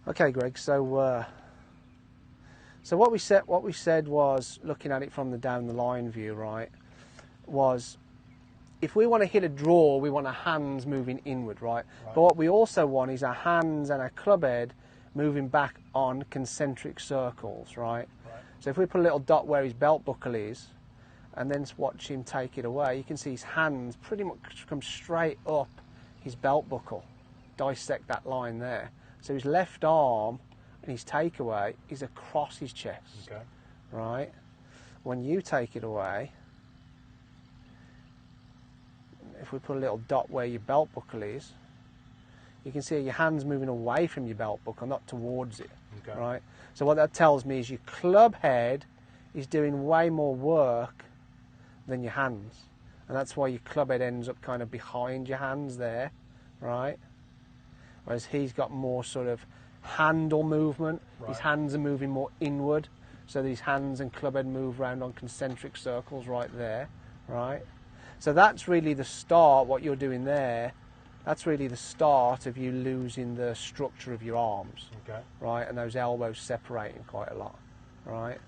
Okay, Greg. So what we said was, looking at it from the down the line view, right? Was if we want to hit a draw, we want our hands moving inward, right? But what we also want is our hands and our club head moving back on concentric circles, right? So if we put a little dot where his belt buckle is, and then watch him take it away, you can see his hands pretty much come straight up his belt buckle, dissect that line there. So his left arm and his takeaway is across his chest, right? When you take it away, if we put a little dot where your belt buckle is, you can see your hands moving away from your belt buckle, not towards it, right? So what that tells me is your club head is doing way more work than your hands, and that's why your club head ends up kind of behind your hands there, right? Whereas he's got more sort of handle movement. His hands are moving more inward, so these hands and club head move around on concentric circles right there, right? So that's really the start, what you're doing there, that's really the start of you losing the structure of your arms, right? And those elbows separating quite a lot, right?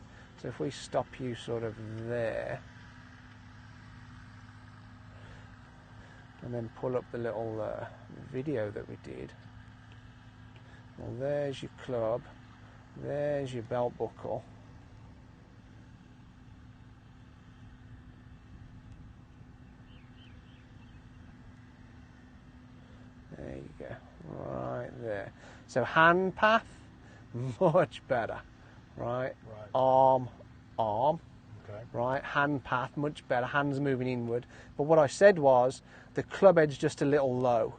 So if we stop you sort of there, and then pull up the little video that we did. Well, there's your club, there's your belt buckle. There you go, right there. So hand path, much better, right? Arm, right? Hand path, much better, hands moving inward. But what I said was, the club head's just a little low,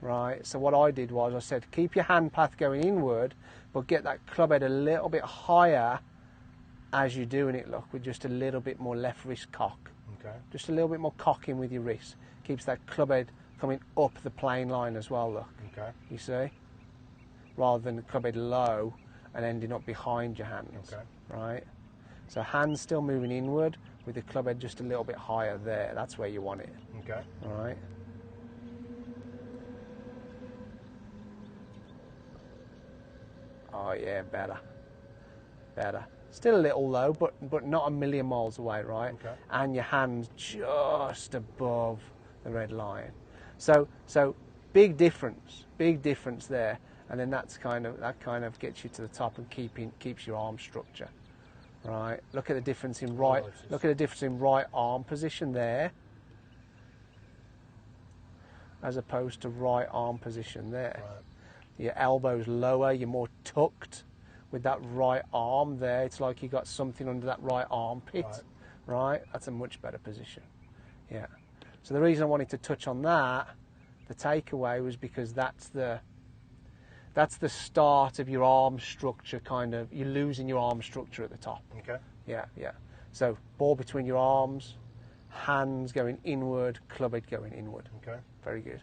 right? So what I did was, I said, keep your hand path going inward, but get that club head a little bit higher as you're doing it, look, with just a little bit more left wrist cock. Just a little bit more cocking with your wrist. Keeps that club head coming up the plane line as well, look. You see? Rather than the club head low and ending up behind your hands, right? So hands still moving inward with the club head just a little bit higher there. That's where you want it. All right. Oh yeah, better. Still a little low, but not a million miles away, right? And your hands just above the red line. So big difference there. And then that kind of gets you to the top and keeps your arm structure. Right. Look at the difference in right. Look at the difference in right arm position there, as opposed to right arm position there. Your elbow's lower. You're more tucked with that right arm there. It's like you got something under that right armpit. Right. That's a much better position. Yeah. So the reason I wanted to touch on that, the takeaway, was because that's the start of your arm structure, kind of. You're losing your arm structure at the top. Yeah. So ball between your arms, hands going inward, club head going inward. Very good.